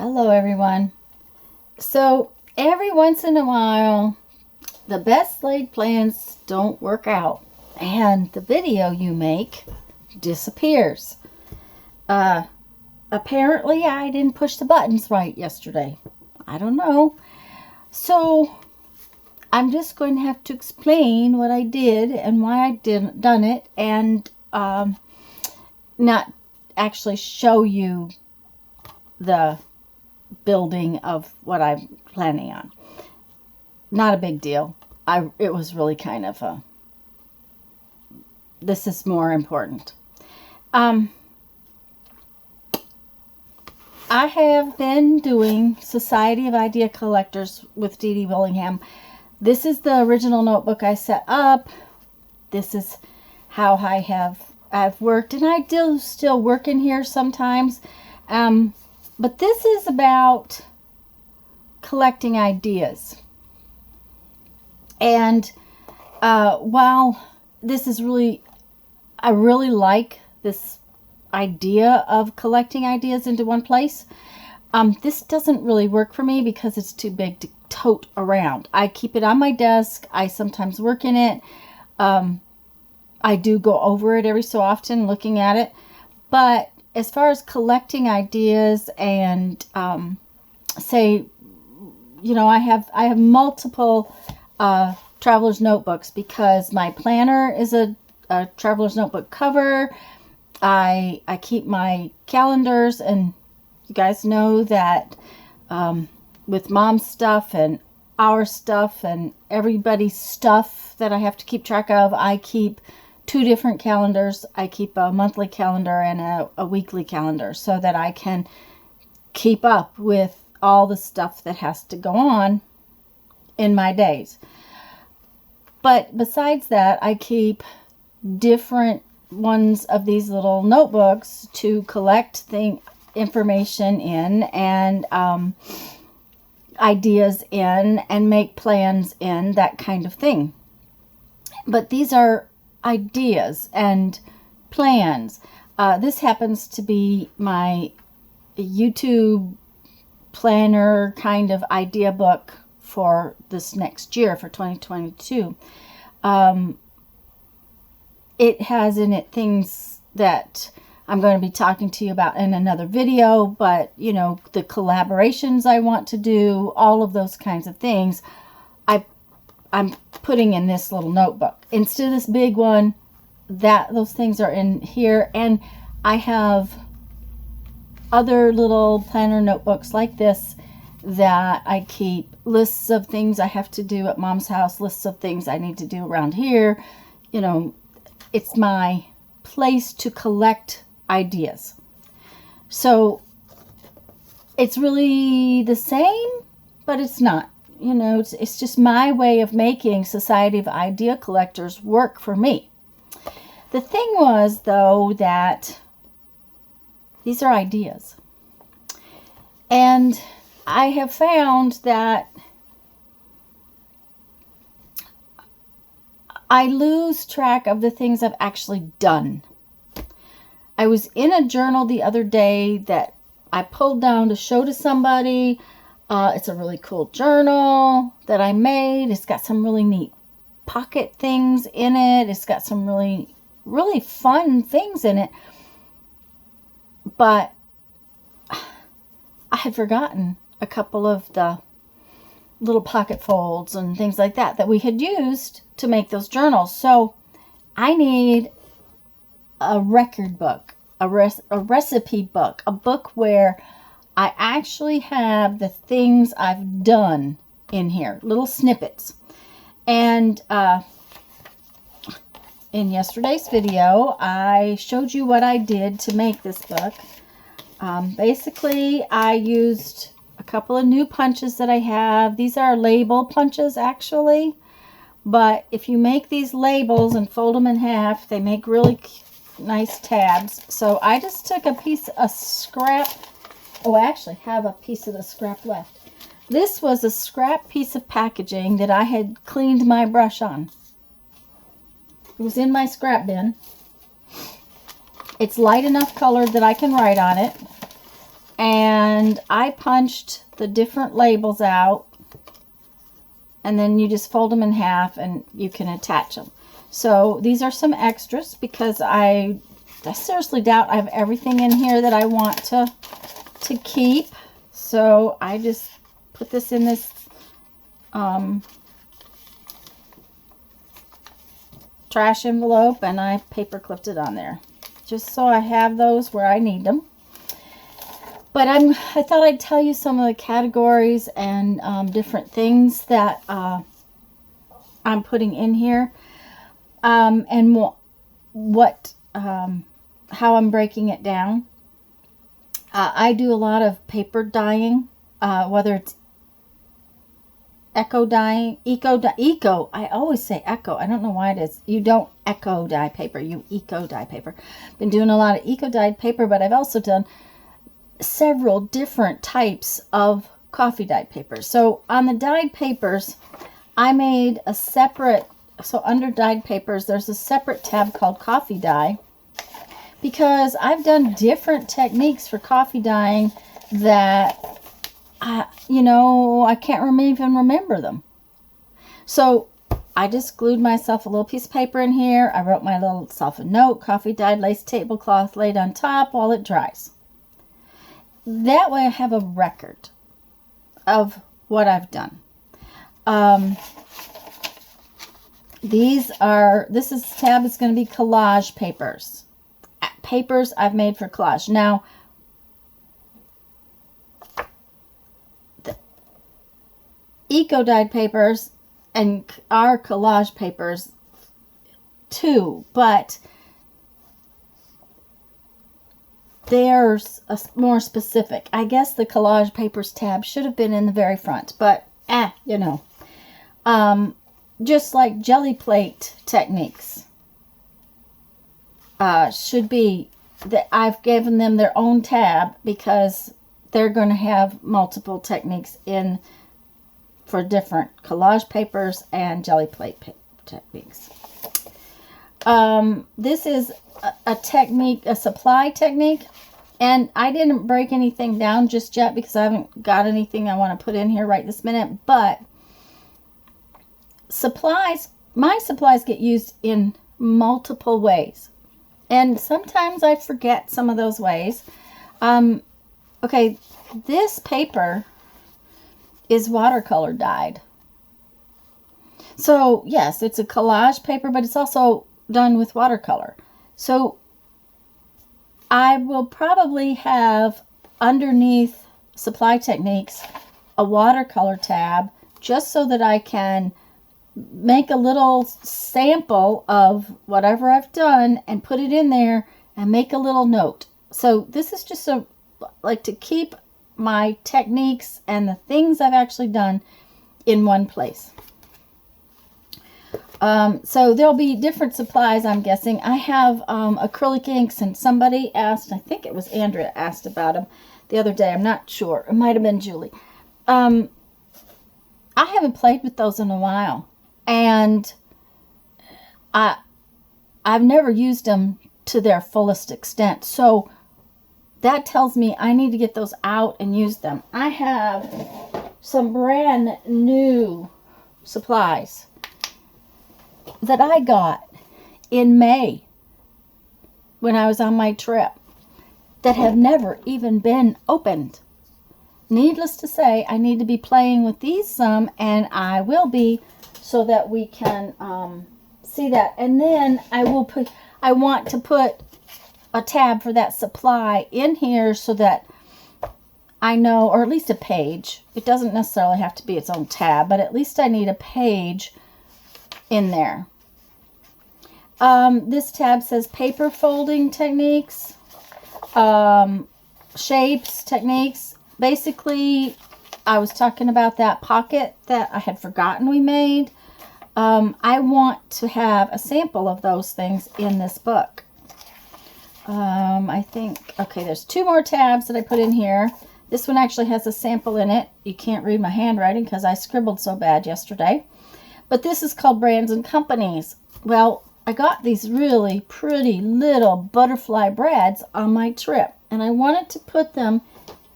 Hello everyone. So every once in a while the best laid plans don't work out and the video you make disappears. Apparently I didn't push the buttons right yesterday. I don't know. So I'm just going to have to explain what I did and why I done it, and not actually show you the building of what I'm planning on. Not a big deal. It was really kind of a, this is more important. I have been doing Society of Idea Collectors with Dee Dee Willingham. This is the original notebook I set up. This is how I've worked, and I do still work in here sometimes. But this is about collecting ideas. And while this is really, I really like this idea of collecting ideas into one place, this doesn't really work for me because it's too big to tote around. I keep it on my desk. I sometimes work in it. I do go over it every so often, looking at it. But as far as collecting ideas and say, you know, I have multiple traveler's notebooks because my planner is a traveler's notebook cover. I keep my calendars, and you guys know that with mom's stuff and our stuff and everybody's stuff that I have to keep track of, I keep two different calendars. I keep a monthly calendar and a weekly calendar so that I can keep up with all the stuff that has to go on in my days. But besides that, I keep different ones of these little notebooks to collect information in, and ideas in, and make plans in, that kind of thing. But these are ideas and plans. This happens to be my YouTube planner kind of idea book for this next year, for 2022. It has in it things that I'm going to be talking to you about in another video, but you know, the collaborations I want to do, all of those kinds of things, I'm putting in this little notebook instead of this big one. Those things are in here, and I have other little planner notebooks like this that I keep lists of things I have to do at mom's house, lists of things I need to do around here. You know, it's my place to collect ideas. So it's really the same, but it's not. You know, it's just my way of making Society of Idea Collectors work for me. The thing was, though, that these are ideas. And I have found that I lose track of the things I've actually done. I was in a journal the other day that I pulled down to show to somebody. It's a really cool journal that I made. It's got some really neat pocket things in it. It's got some really, really fun things in it. But I had forgotten a couple of the little pocket folds and things like that we had used to make those journals. So I need a record book, a recipe book, a book where I actually have the things I've done in here, little snippets. And in yesterday's video, I showed you what I did to make this book. Basically, I used a couple of new punches that I have. These are label punches, actually. But if you make these labels and fold them in half, they make really nice tabs. So I just took a piece of scrap. Oh, I actually have a piece of the scrap left. This was a scrap piece of packaging that I had cleaned my brush on. It was in my scrap bin. It's light enough colored that I can write on it. And I punched the different labels out, and then you just fold them in half and you can attach them. So these are some extras because I seriously doubt I have everything in here that I want to keep. So I just put this in this trash envelope, and I paper clipped it on there just so I have those where I need them. But I thought I'd tell you some of the categories and different things that I'm putting in here, and what how I'm breaking it down. I do a lot of paper dyeing, whether it's eco dyeing, eco. I always say eco. I don't know why it is. You don't eco dye paper. You eco dye paper. Been doing a lot of eco dyed paper, but I've also done several different types of coffee dyed papers. So on the dyed papers, I made a separate, so under dyed papers, there's a separate tab called coffee dye, because I've done different techniques for coffee dyeing that, I can't even remember them. So I just glued myself a little piece of paper in here. I wrote my little self a note, coffee dyed lace tablecloth laid on top while it dries. That way I have a record of what I've done. This tab is going to be collage papers. Papers I've made for collage. Now, the eco dyed papers and are collage papers too, but there's a more specific. I guess the collage papers tab should have been in the very front, but just like jelly plate techniques should be that I've given them their own tab, because they're going to have multiple techniques in for different collage papers and jelly plate techniques. This is a technique, a supply technique, and I didn't break anything down just yet because I haven't got anything I want to put in here right this minute, but my supplies get used in multiple ways, and sometimes I forget some of those ways. Okay, this paper is watercolor dyed. So yes, it's a collage paper, but it's also done with watercolor. So I will probably have underneath supply techniques a watercolor tab, just so that I can make a little sample of whatever I've done and put it in there and make a little note. So this is just to keep my techniques and the things I've actually done in one place. So there'll be different supplies, I'm guessing. I have acrylic inks, and somebody asked, I think it was Andrea asked about them the other day. I'm not sure. It might have been Julie. I haven't played with those in a while, and I've never used them to their fullest extent. So that tells me I need to get those out and use them. I have some brand new supplies that I got in May when I was on my trip that have never even been opened. Needless to say, I need to be playing with these some, and I will be, so that we can see that. And then I want to put a tab for that supply in here so that I know, or at least a page. It doesn't necessarily have to be its own tab, but at least I need a page in there. This tab says paper folding techniques, shapes techniques. Basically, I was talking about that pocket that I had forgotten we made. I want to have a sample of those things in this book. I think, okay, there's two more tabs that I put in here. This one actually has a sample in it. You can't read my handwriting because I scribbled so bad yesterday. But this is called Brands and Companies. Well, I got these really pretty little butterfly brads on my trip, and I wanted to put them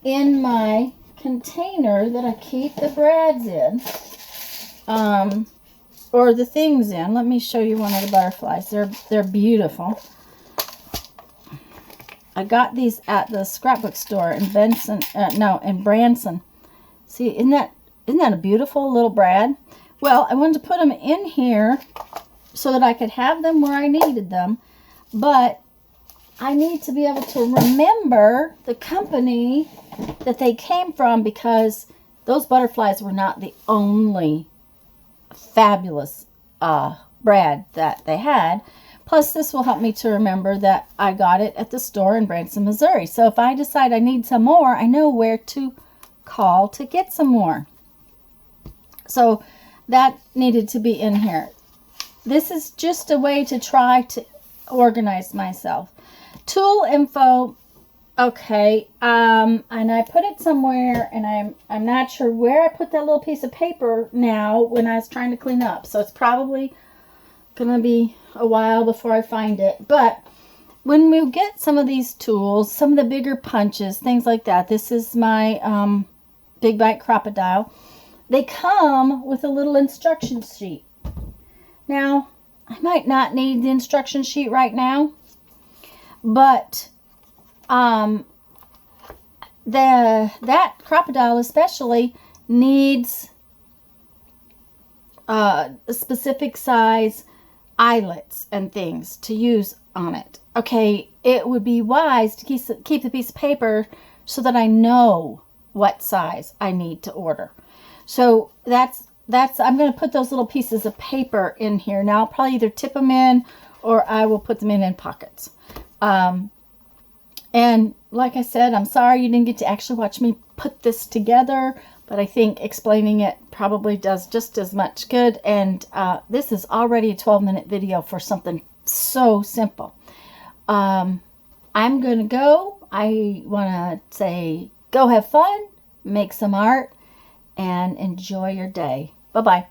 in my container that I keep the brads in, or the things in. Let me show you one of the butterflies. They're beautiful. I got these at the scrapbook store in in Branson. See, isn't that a beautiful little brad? Well, I wanted to put them in here so that I could have them where I needed them, but I need to be able to remember the company that they came from, because those butterflies were not the only fabulous brad that they had. Plus, this will help me to remember that I got it at the store in Branson, Missouri. So if I decide I need some more, I know where to call to get some more. So that needed to be in here. This is just a way to try to organize myself. Tool info, okay, and I put it somewhere, and I'm not sure where I put that little piece of paper now when I was trying to clean up. So it's probably gonna be a while before I find it. But when we get some of these tools, some of the bigger punches, things like that, this is my Big Bite Crop-A-Dile. They come with a little instruction sheet. Now, I might not need the instruction sheet right now, but that Crop-A-Dile especially needs a specific size eyelets and things to use on it. Okay, it would be wise to keep the piece of paper so that I know what size I need to order. So that's I'm going to put those little pieces of paper in here. Now I'll probably either tip them in, or I will put them in pockets. And like I said, I'm sorry you didn't get to actually watch me put this together, but I think explaining it probably does just as much good. And this is already a 12-minute video for something so simple. I'm going to go. I want to say go have fun, make some art, and enjoy your day. Bye-bye.